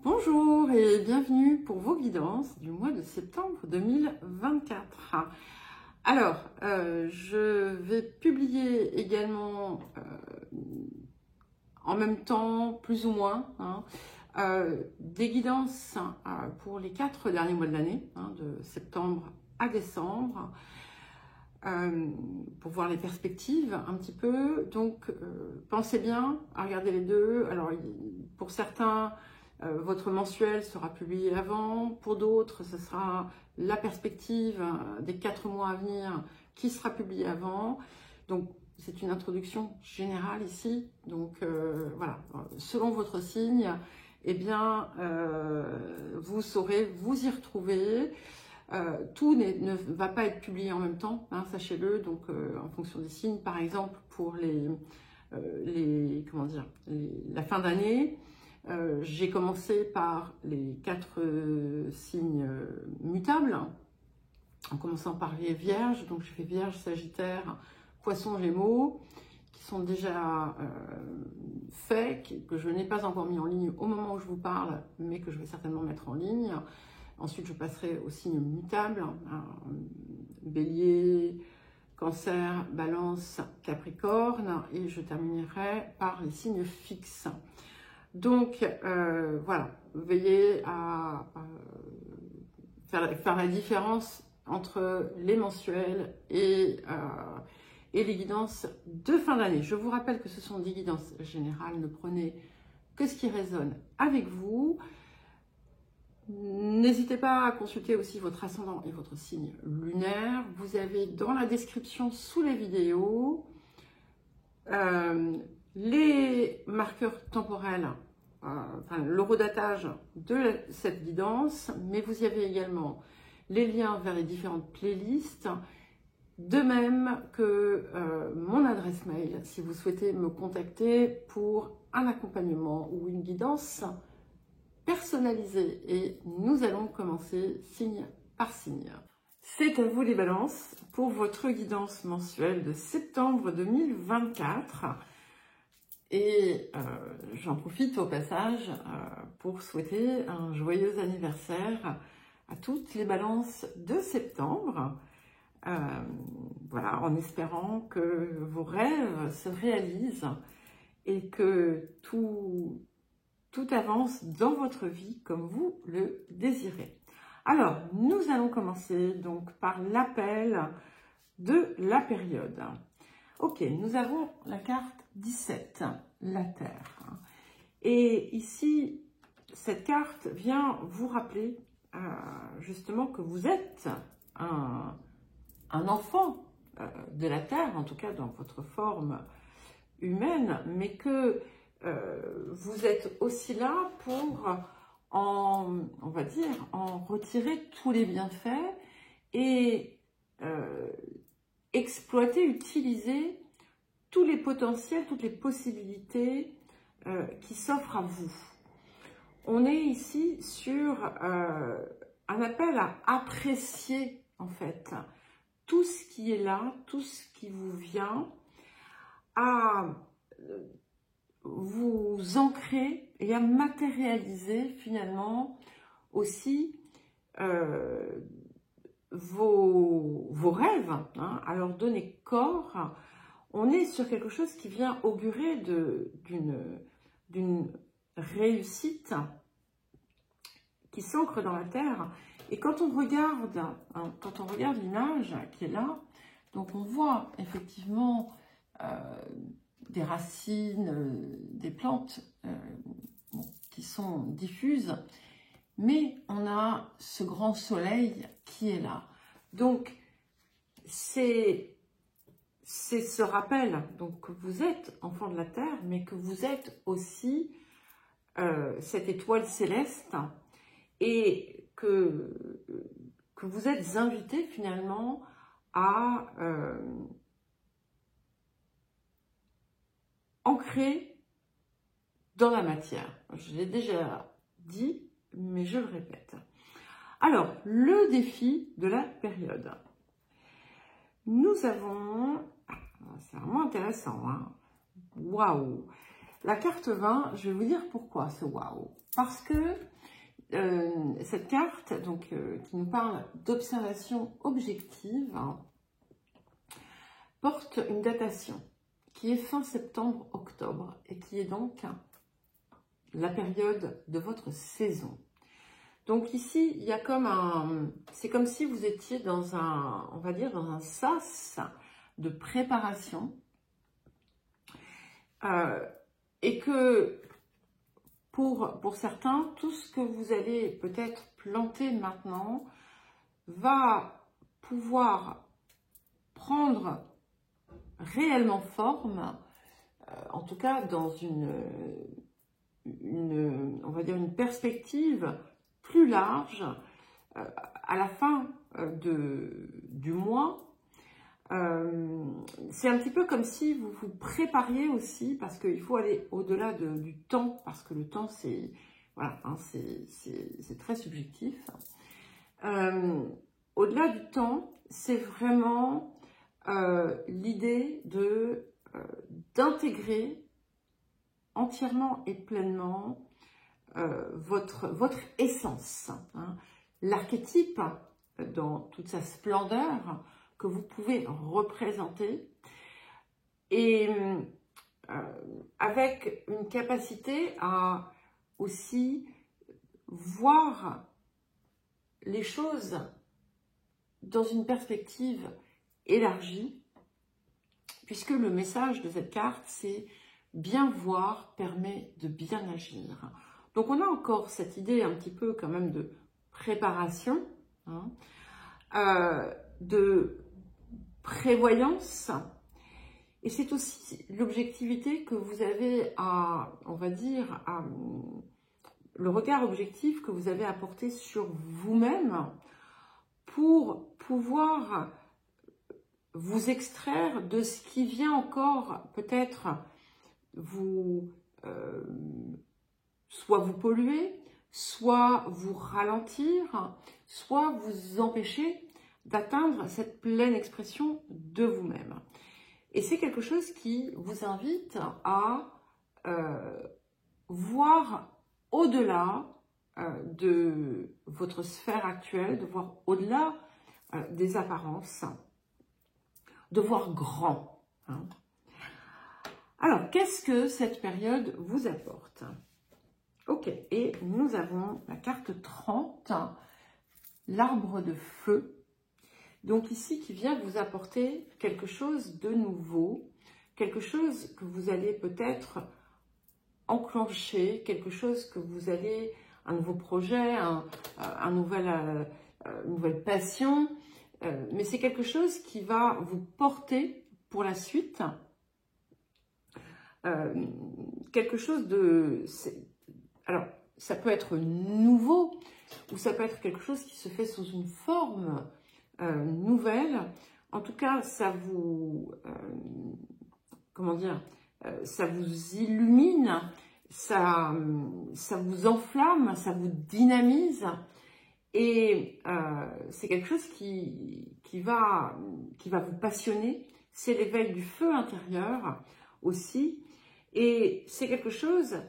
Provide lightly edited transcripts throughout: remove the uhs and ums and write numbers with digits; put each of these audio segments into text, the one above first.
Bonjour et bienvenue pour vos guidances du mois de septembre 2024. Alors, je vais publier également en même temps, plus ou moins, des guidances pour les 4 derniers mois de l'année, de septembre à décembre, pour voir les perspectives un petit peu. Donc, pensez bien à regarder les deux. Alors, pour certains, votre mensuel sera publié avant. Pour d'autres, ce sera la perspective des 4 mois à venir qui sera publiée avant. Donc, c'est une introduction générale ici. Donc, voilà, selon votre signe, eh bien, vous saurez vous y retrouver. Tout ne va pas être publié en même temps, sachez-le. Donc, en fonction des signes, par exemple, pour la fin d'année, j'ai commencé par les 4 signes mutables, en commençant par les Vierges. Donc, je fais Vierge, Sagittaire, Poisson, Gémeaux, qui sont déjà faits, que je n'ai pas encore mis en ligne au moment où je vous parle, mais que je vais certainement mettre en ligne. Ensuite, je passerai aux signes mutables, Bélier, Cancer, Balance, Capricorne, et je terminerai par les signes fixes. Donc, voilà, veillez à faire la différence entre les mensuels et les guidances de fin d'année. Je vous rappelle que ce sont des guidances générales, ne prenez que ce qui résonne avec vous. N'hésitez pas à consulter aussi votre ascendant et votre signe lunaire. Vous avez dans la description sous les vidéos les marqueurs temporels, l'horodatage de cette guidance, mais vous y avez également les liens vers les différentes playlists, de même que mon adresse mail si vous souhaitez me contacter pour un accompagnement ou une guidance personnalisée. Et nous allons commencer signe par signe. C'est à vous les balances pour votre guidance mensuelle de septembre 2024. Et j'en profite au passage pour souhaiter un joyeux anniversaire à toutes les balances de septembre. Voilà, en espérant que vos rêves se réalisent et que tout avance dans votre vie comme vous le désirez. Alors, nous allons commencer donc par l'appel de la période. Ok, nous avons la carte 17, la Terre. Et ici, cette carte vient vous rappeler justement que vous êtes un enfant de la Terre, en tout cas dans votre forme humaine, mais que vous êtes aussi là pour on va dire, en retirer tous les bienfaits et exploiter, utiliser tous les potentiels, toutes les possibilités qui s'offrent à vous. On est ici sur un appel à apprécier en fait tout ce qui est là, tout ce qui vous vient, à vous ancrer et à matérialiser finalement aussi vos rêves, à leur donner corps. On est sur quelque chose qui vient augurer d'une réussite qui s'ancre dans la terre. Et quand on regarde, l'image qui est là, donc on voit effectivement des racines, des plantes qui sont diffuses, mais on a ce grand soleil qui est là. Donc, c'est ce rappel donc, que vous êtes enfant de la Terre, mais que vous êtes aussi cette étoile céleste et que vous êtes invité finalement à ancré dans la matière. Je l'ai déjà dit, mais je le répète. Alors, le défi de la période. Nous avons... C'est vraiment intéressant. Waouh! La carte 20, je vais vous dire pourquoi ce waouh. Parce que cette carte, donc, qui nous parle d'observation objective, hein, porte une datation qui est fin septembre-octobre et qui est donc la période de votre saison. Donc ici, il y a comme un... C'est comme si vous étiez dans un, on va dire, dans un sas de préparation. Et que pour certains, tout ce que vous allez peut-être planter maintenant va pouvoir prendre réellement forme, en tout cas dans on va dire une perspective plus large à la fin du mois. C'est un petit peu comme si vous vous prépariez aussi, parce qu'il faut aller au-delà du temps, parce que le temps, c'est voilà, hein, c'est très subjectif. Au-delà du temps, c'est vraiment l'idée d'intégrer entièrement et pleinement votre essence, hein, l'archétype dans toute sa splendeur que vous pouvez représenter, et avec une capacité à aussi voir les choses dans une perspective élargie, puisque le message de cette carte, c'est bien voir permet de bien agir. Donc on a encore cette idée un petit peu quand même de préparation, hein, de prévoyance, et c'est aussi l'objectivité que vous avez à, on va dire, le regard objectif que vous avez à porter sur vous-même pour pouvoir vous extraire de ce qui vient encore peut-être soit vous polluer, soit vous ralentir, soit vous empêcher d'atteindre cette pleine expression de vous-même. Et c'est quelque chose qui vous invite à voir au-delà de votre sphère actuelle, de voir au-delà des apparences, de voir grand, hein. Alors, qu'est-ce que cette période vous apporte? Ok, et nous avons la carte 30, l'arbre de feu. Donc ici, qui vient vous apporter quelque chose de nouveau, quelque chose que vous allez peut-être enclencher, quelque chose que vous allez, un nouveau projet, une nouvelle passion, mais c'est quelque chose qui va vous porter pour la suite, quelque chose de... Alors, ça peut être nouveau, ou ça peut être quelque chose qui se fait sous une forme nouvelle. En tout cas, ça vous, comment dire, ça vous illumine, ça vous enflamme, ça vous dynamise, et c'est quelque chose qui va vous passionner. C'est l'éveil du feu intérieur aussi, et c'est quelque chose,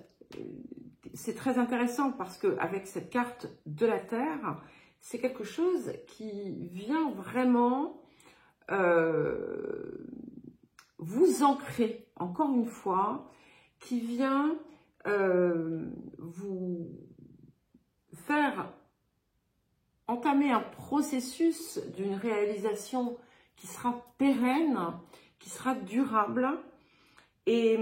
c'est très intéressant parce que avec cette carte de la Terre, c'est quelque chose qui vient vraiment vous ancrer, encore une fois, qui vient vous faire entamer un processus d'une réalisation qui sera pérenne, qui sera durable et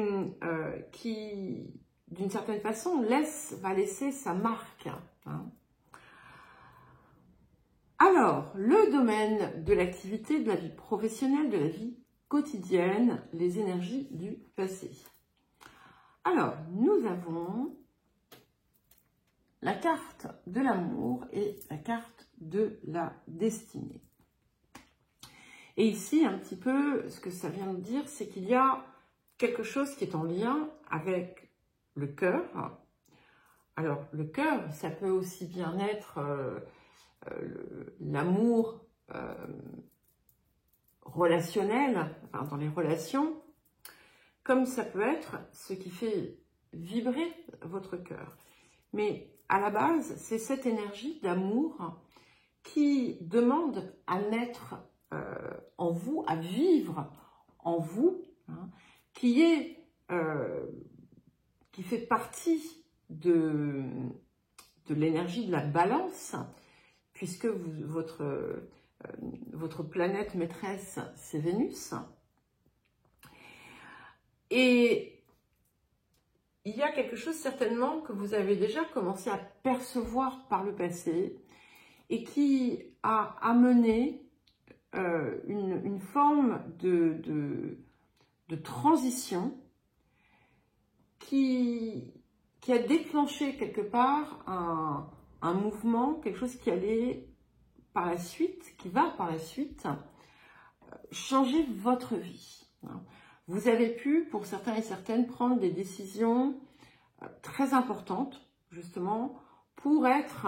qui, d'une certaine façon, va laisser sa marque, hein. Alors, le domaine de l'activité, de la vie professionnelle, de la vie quotidienne, les énergies du passé. Alors, nous avons la carte de l'amour et la carte de la destinée. Et ici, un petit peu, ce que ça vient de dire, c'est qu'il y a quelque chose qui est en lien avec le cœur. Alors, le cœur, ça peut aussi bien être l'amour relationnel, enfin, dans les relations, comme ça peut être ce qui fait vibrer votre cœur. Mais à la base, c'est cette énergie d'amour qui demande à naître en vous, à vivre en vous, hein, qui fait partie de l'énergie de la balance, puisque votre planète maîtresse, c'est Vénus. Et il y a quelque chose certainement que vous avez déjà commencé à percevoir par le passé et qui a amené une forme de transition qui a déclenché quelque part un mouvement, quelque chose qui allait par la suite, qui va par la suite changer votre vie. Vous avez pu, pour certains et certaines, prendre des décisions très importantes, justement, pour être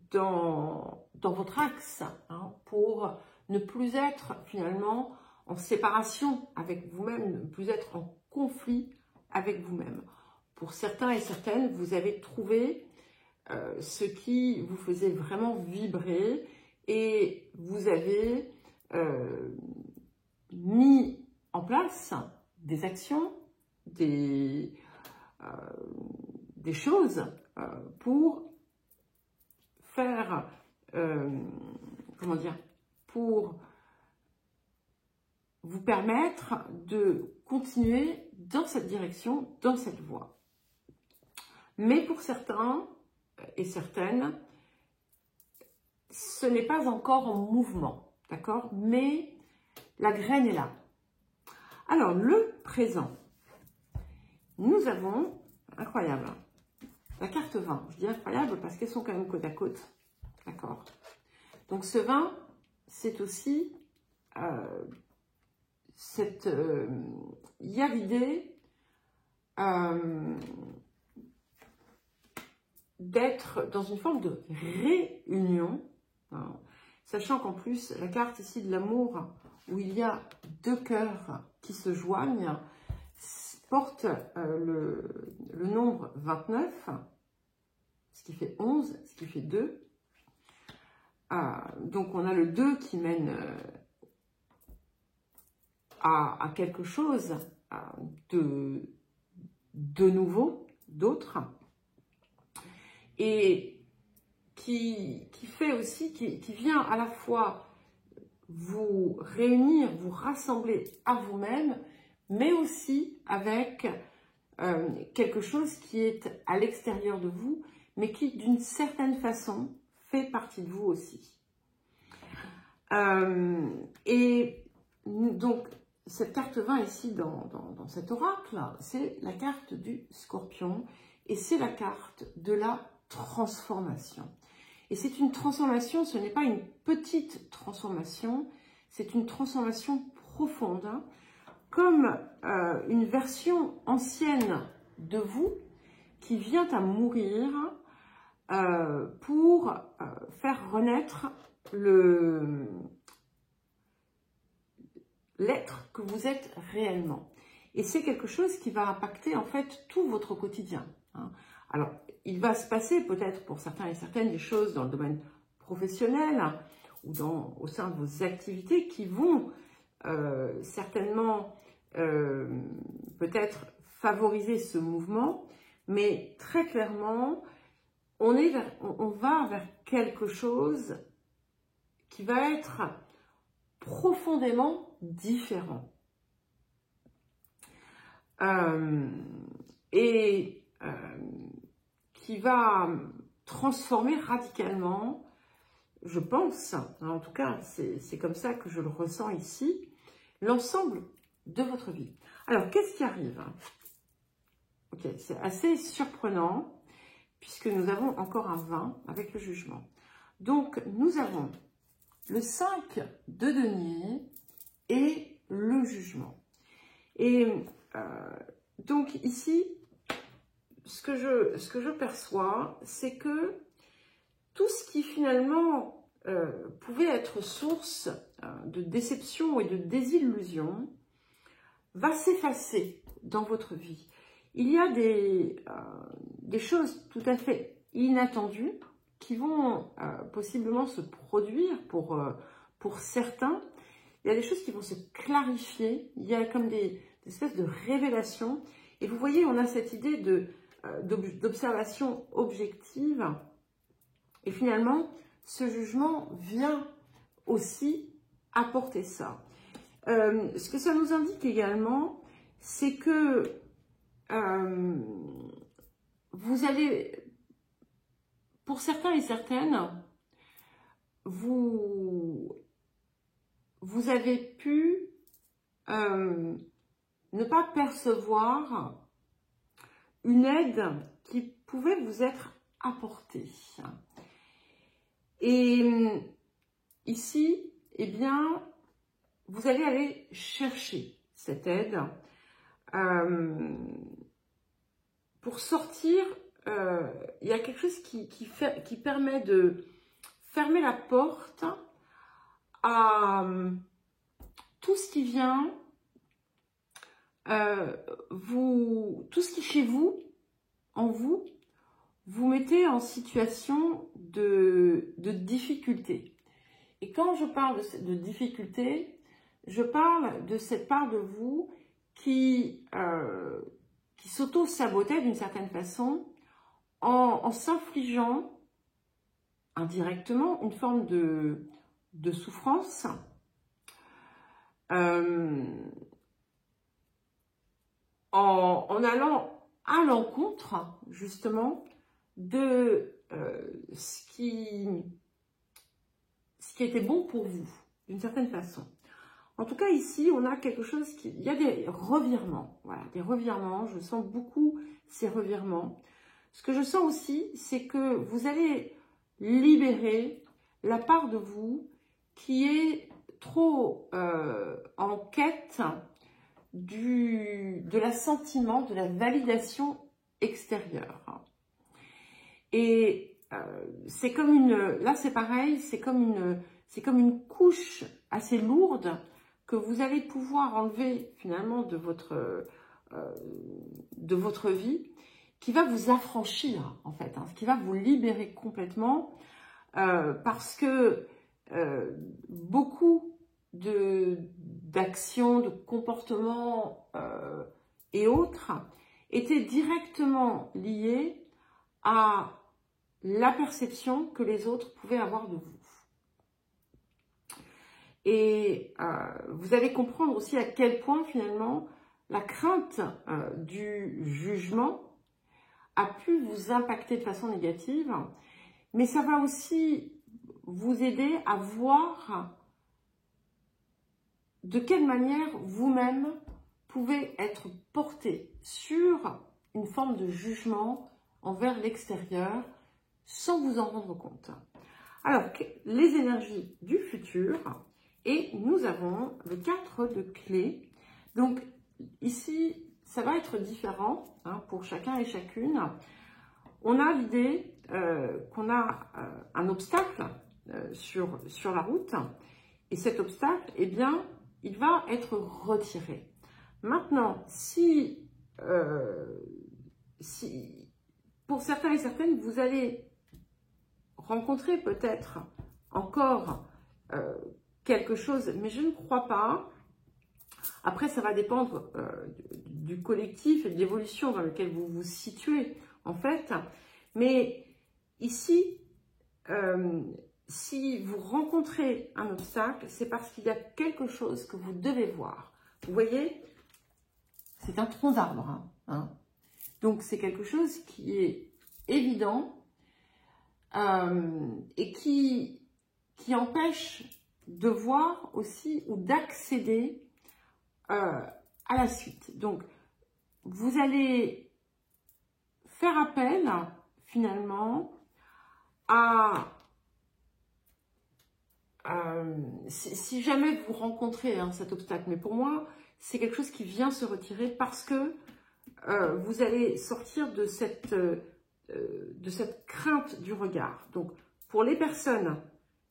dans votre axe, hein, pour ne plus être finalement en séparation avec vous-même, ne plus être en conflit avec vous-même. Pour certains et certaines, vous avez trouvé ce qui vous faisait vraiment vibrer et vous avez mis en place des actions, des choses pour faire, comment dire, pour vous permettre de continuer dans cette direction, dans cette voie. Mais pour certains et certaines, ce n'est pas encore en mouvement, d'accord? Mais la graine est là. Alors, le présent. Nous avons, incroyable, la carte 20. Je dis incroyable parce qu'elles sont quand même côte à côte, d'accord? Donc, ce 20, c'est aussi il y a l'idée d'être dans une forme de réunion, hein, sachant qu'en plus, la carte ici de l'amour, où il y a deux cœurs qui se joignent, porte le nombre 29, ce qui fait 11, ce qui fait 2. Donc, on a le 2 qui mène à quelque chose de nouveau, d'autre, et qui fait aussi, qui vient à la fois vous réunir, vous rassembler à vous-même, mais aussi avec quelque chose qui est à l'extérieur de vous, mais qui d'une certaine façon fait partie de vous aussi. Et donc, cette carte 20 ici dans cet oracle, c'est la carte du Scorpion et c'est la carte de la transformation. Et c'est une transformation, ce n'est pas une petite transformation, c'est une transformation profonde, hein, comme une version ancienne de vous qui vient à mourir pour faire renaître l'être que vous êtes réellement. Et c'est quelque chose qui va impacter en fait tout votre quotidien, hein. Alors, il va se passer peut-être pour certains et certaines des choses dans le domaine professionnel ou au sein de vos activités qui vont certainement peut-être favoriser ce mouvement, mais très clairement, on va vers quelque chose qui va être profondément différent. Qui va transformer radicalement, je pense, en tout cas, c'est comme ça que je le ressens ici, l'ensemble de votre vie. Alors, qu'est-ce qui arrive? Ok, c'est assez surprenant, puisque nous avons encore un 20 avec le jugement. Donc, nous avons le 5 de denier et le jugement. Et donc, ici, ce que je perçois, c'est que tout ce qui finalement pouvait être source de déception et de désillusion va s'effacer dans votre vie. il y a des choses tout à fait inattendues qui vont possiblement se produire pour certains. Il y a des choses qui vont se clarifier, il y a comme des espèces de révélations. Et vous voyez, on a cette idée d'observation objective. Et finalement, ce jugement vient aussi apporter ça. Ce que ça nous indique également, c'est que vous allez, pour certains et certaines, vous avez pu ne pas percevoir une aide qui pouvait vous être apportée. Et ici, eh bien, vous allez aller chercher cette aide pour sortir. Il y a quelque chose qui permet de fermer la porte à tout ce qui vient, tout ce qui chez vous, en vous, vous mettez en situation de difficulté. Et quand je parle de difficulté, je parle de cette part de vous qui s'auto-sabotait d'une certaine façon en s'infligeant indirectement une forme de souffrance en allant à l'encontre justement de ce qui était bon pour vous d'une certaine façon. En tout cas ici on a quelque chose il y a des revirements, voilà, des revirements, je sens beaucoup ces revirements. Ce que je sens aussi, c'est que vous allez libérer la part de vous qui est trop en quête de l'assentiment, de la validation extérieure. Et c'est comme là c'est pareil, c'est comme une couche assez lourde que vous allez pouvoir enlever finalement de votre vie, qui va vous affranchir en fait, hein, qui va vous libérer complètement parce que beaucoup d'actions, de comportements et autres étaient directement liés à la perception que les autres pouvaient avoir de vous. Et vous allez comprendre aussi à quel point finalement la crainte du jugement a pu vous impacter de façon négative, mais ça va aussi vous aider à voir de quelle manière vous-même pouvez être porté sur une forme de jugement envers l'extérieur sans vous en rendre compte. Alors, les énergies du futur, et nous avons le 4 de clés. Donc ici, ça va être différent hein, pour chacun et chacune. On a l'idée qu'on a un obstacle sur la route, et cet obstacle, eh bien, il va être retiré. Maintenant, si pour certains et certaines, vous allez rencontrer peut-être encore quelque chose, mais je ne crois pas. Après, ça va dépendre du collectif et de l'évolution dans lequel vous vous situez, en fait. Mais ici, si vous rencontrez un obstacle, c'est parce qu'il y a quelque chose que vous devez voir. Vous voyez, c'est un tronc d'arbre. Hein. Donc, c'est quelque chose qui est évident et qui empêche de voir aussi ou d'accéder à la suite. Donc, vous allez faire appel finalement à si jamais vous rencontrez hein, cet obstacle, mais pour moi c'est quelque chose qui vient se retirer parce que vous allez sortir de cette crainte du regard. Donc pour les personnes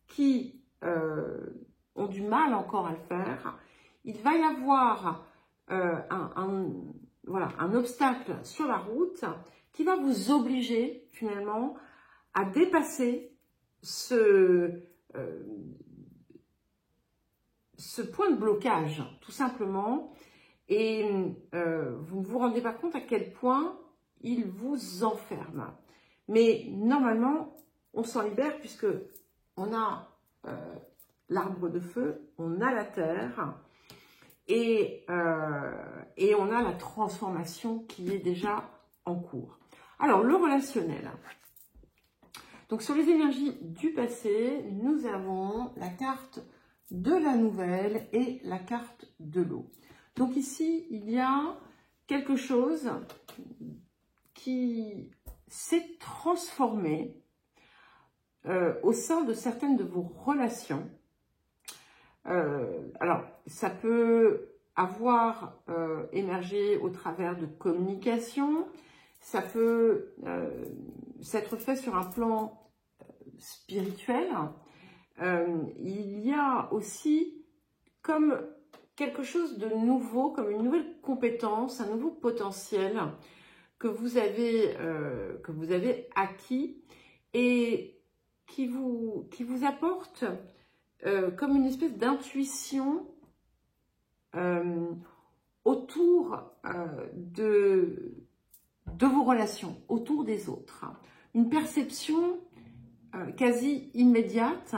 qui ont du mal encore à le faire, il va y avoir voilà, un obstacle sur la route qui va vous obliger finalement à dépasser ce point de blocage, tout simplement. Et vous ne vous rendez pas compte à quel point il vous enferme. Mais normalement, on s'en libère puisque on a l'arbre de feu, on a la terre et on a la transformation qui est déjà en cours. Alors, le relationnel. Donc, sur les énergies du passé, nous avons la carte de la nouvelle et la carte de l'eau. Donc, ici, il y a quelque chose qui s'est transformé au sein de certaines de vos relations. Alors, ça peut avoir émergé au travers de communication, ça peut s'être fait sur un plan spirituel. Il y a aussi comme quelque chose de nouveau, comme une nouvelle compétence, un nouveau potentiel que vous avez acquis et qui vous apporte comme une espèce d'intuition autour de vos relations, autour des autres. Une perception quasi immédiate,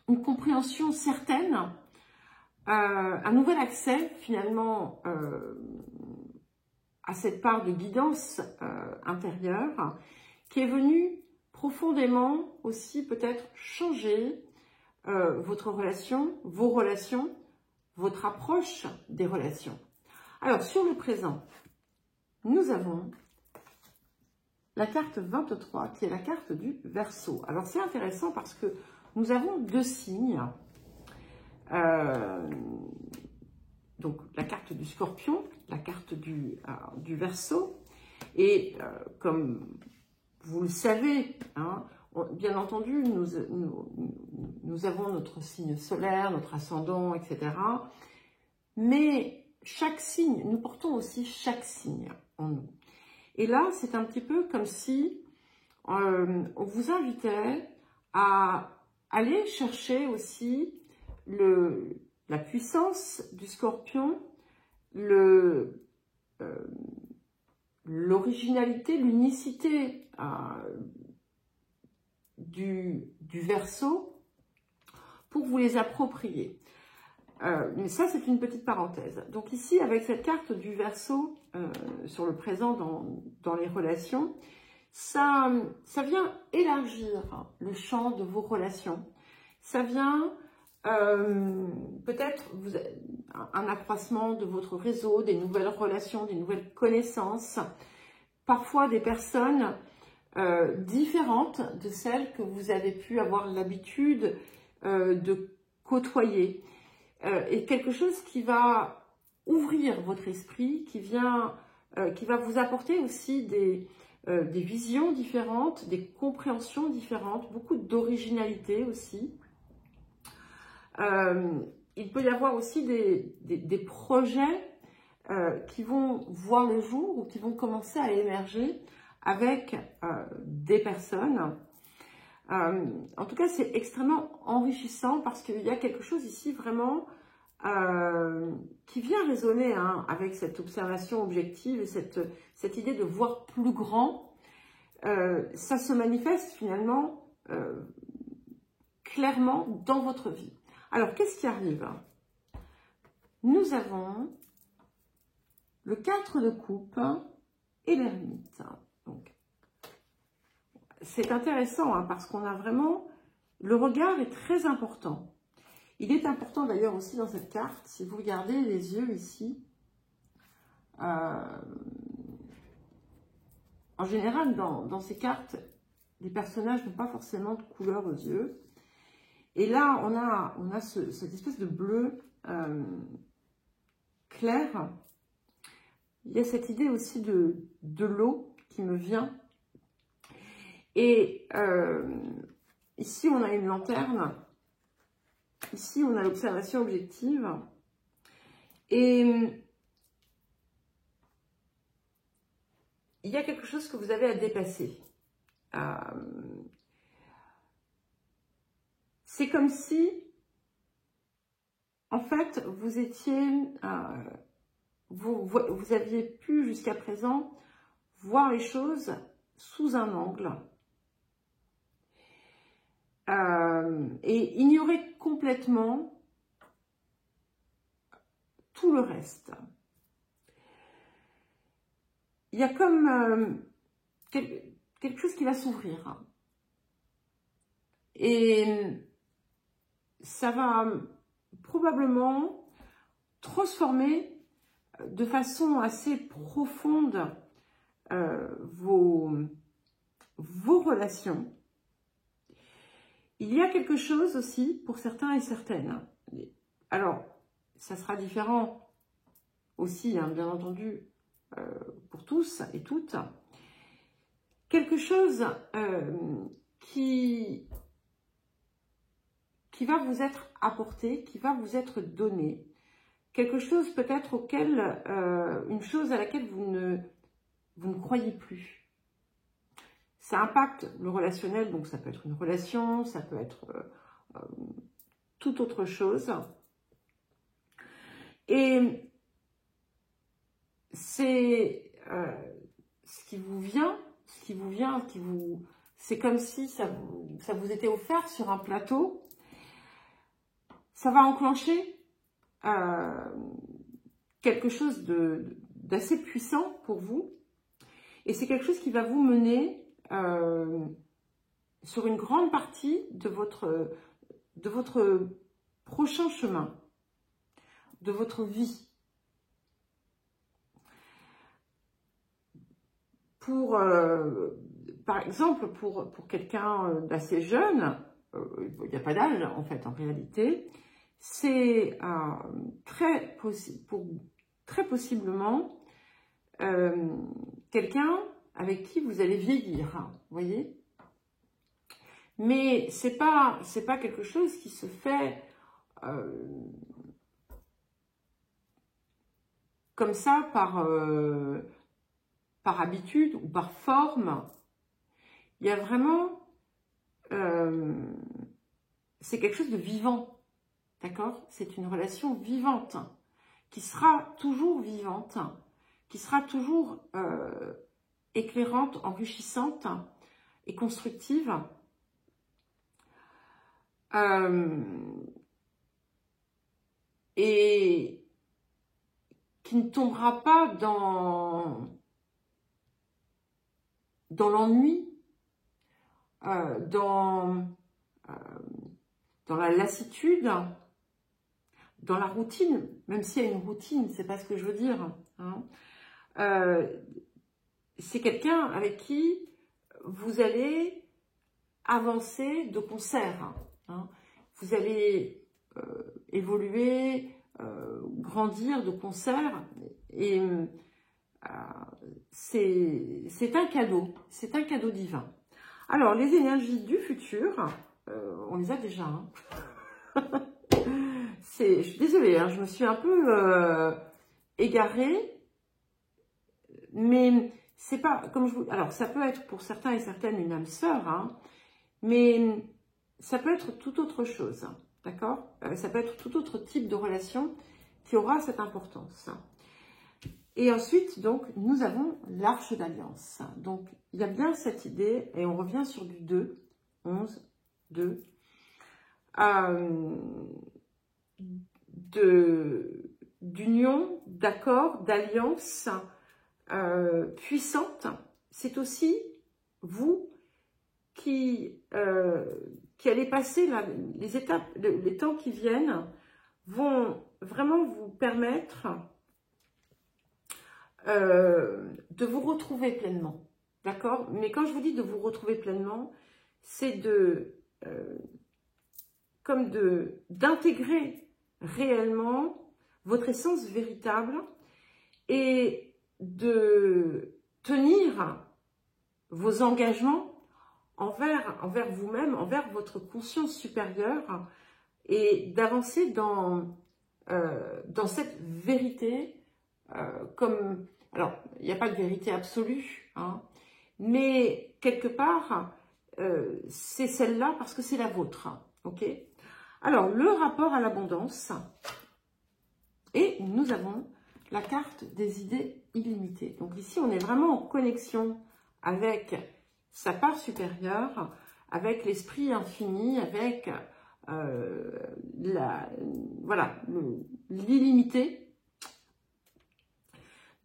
une compréhension certaine, un nouvel accès finalement à cette part de guidance intérieure qui est venue profondément aussi peut-être changer votre relation, vos relations, votre approche des relations. Alors, sur le présent, nous avons la carte 23 qui est la carte du Verseau. Alors, c'est intéressant parce que nous avons deux signes. Donc, la carte du Scorpion, la carte du Verseau. Et comme vous le savez, hein, bien entendu, nous avons notre signe solaire, notre ascendant, etc. Mais chaque signe, nous portons aussi chaque signe en nous. Et là, c'est un petit peu comme si on vous invitait à aller chercher aussi la puissance du Scorpion, l'originalité, l'unicité du Verseau pour vous les approprier. Mais ça, c'est une petite parenthèse. Donc ici, avec cette carte du Verseau sur le présent dans les relations, ça vient élargir le champ de vos relations. Ça vient peut-être un accroissement de votre réseau, des nouvelles relations, des nouvelles connaissances, parfois des personnes différentes de celles que vous avez pu avoir l'habitude de côtoyer. Et quelque chose qui va ouvrir votre esprit, qui va vous apporter aussi des visions différentes, des compréhensions différentes, beaucoup d'originalité aussi. Il peut y avoir aussi des projets qui vont voir le jour ou qui vont commencer à émerger avec des personnes. En tout cas, c'est extrêmement enrichissant parce qu'il y a quelque chose ici vraiment qui vient résonner avec cette observation objective et cette idée de voir plus grand. Ça se manifeste finalement clairement dans votre vie. Alors, qu'est-ce qui arrive? Nous avons le 4 de coupe et l'ermite. Donc, c'est intéressant parce qu'on a vraiment... Le regard est très important. Il est important d'ailleurs aussi dans cette carte, si vous regardez les yeux ici, en général dans ces cartes, les personnages n'ont pas forcément de couleur aux yeux. Et là, on a cette espèce de bleu clair. Il y a cette idée aussi de l'eau qui me vient. Et ici, on a une lanterne. Ici, on a l'observation objective. Et il y a quelque chose que vous avez à dépasser. C'est comme si, en fait, vous étiez, vous aviez pu jusqu'à présent voir les choses sous un angle et ignorer complètement tout le reste. Il y a comme quelque chose qui va s'ouvrir. Et ça va probablement transformer de façon assez profonde vos relations. Il y a quelque chose aussi pour certains et certaines. Alors, ça sera différent aussi, hein, bien entendu, pour tous et toutes. Quelque chose qui va vous être apporté, qui va vous être donné. Quelque chose peut-être auquel, une chose à laquelle vous ne croyez plus. Ça impacte le relationnel, donc ça peut être une relation, ça peut être toute autre chose. Et c'est ce qui vous vient, c'est comme si ça vous était offert sur un plateau. Ça va enclencher quelque chose d'assez puissant pour vous. Et c'est quelque chose qui va vous mener sur une grande partie de votre prochain chemin, de votre vie. Par exemple, pour quelqu'un d'assez jeune, il n'y a pas d'âge en fait en réalité, c'est très possiblement quelqu'un avec qui vous allez vieillir, hein, vous voyez. Mais c'est pas quelque chose qui se fait comme ça par habitude ou par forme. Il y a vraiment c'est quelque chose de vivant, d'accord? C'est une relation vivante qui sera toujours vivante, qui sera toujours éclairante, enrichissante et constructive. Et qui ne tombera pas dans l'ennui, dans la lassitude, dans la routine, même s'il y a une routine, c'est pas ce que je veux dire, hein. C'est quelqu'un avec qui vous allez avancer de concert, hein. Vous allez évoluer, grandir de concert, et c'est un cadeau divin. Alors, les énergies du futur, on les a déjà, hein. Je suis désolée, hein, je me suis un peu égarée, mais c'est pas comme je vous. Alors, ça peut être pour certains et certaines une âme sœur, hein, mais ça peut être tout autre chose, d'accord? Ça peut être tout autre type de relation qui aura cette importance. Et ensuite, donc, nous avons l'arche d'alliance. Donc, il y a bien cette idée, et on revient sur du 2, 11, 2, d'union, d'accord, d'alliance puissante. C'est aussi vous qui allez passer les étapes, les temps qui viennent vont vraiment vous permettre de vous retrouver pleinement, d'accord? Mais quand je vous dis de vous retrouver pleinement, c'est d'intégrer réellement votre essence véritable et de tenir vos engagements envers vous-même, envers votre conscience supérieure, et d'avancer dans cette vérité comme... Alors, il n'y a pas de vérité absolue, hein, mais quelque part, c'est celle-là parce que c'est la vôtre. Ok? Alors, le rapport à l'abondance, et nous avons la carte des idées illimitées. Donc ici, on est vraiment en connexion avec sa part supérieure, avec l'esprit infini, avec voilà, l'illimité.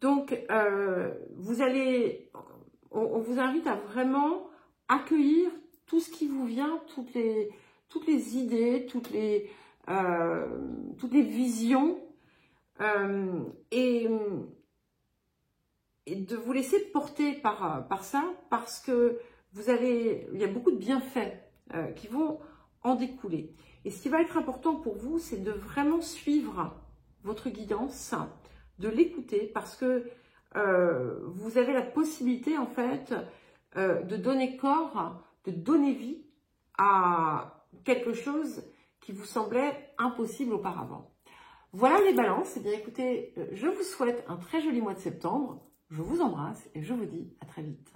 Donc, on vous invite à vraiment accueillir tout ce qui vous vient, toutes les idées, toutes les visions, et de vous laisser porter par ça, parce que il y a beaucoup de bienfaits qui vont en découler. Et ce qui va être important pour vous, c'est de vraiment suivre votre guidance, de l'écouter, parce que vous avez la possibilité en fait de donner corps, de donner vie à quelque chose qui vous semblait impossible auparavant. Voilà les balances. Eh bien écoutez, je vous souhaite un très joli mois de septembre. Je vous embrasse et je vous dis à très vite.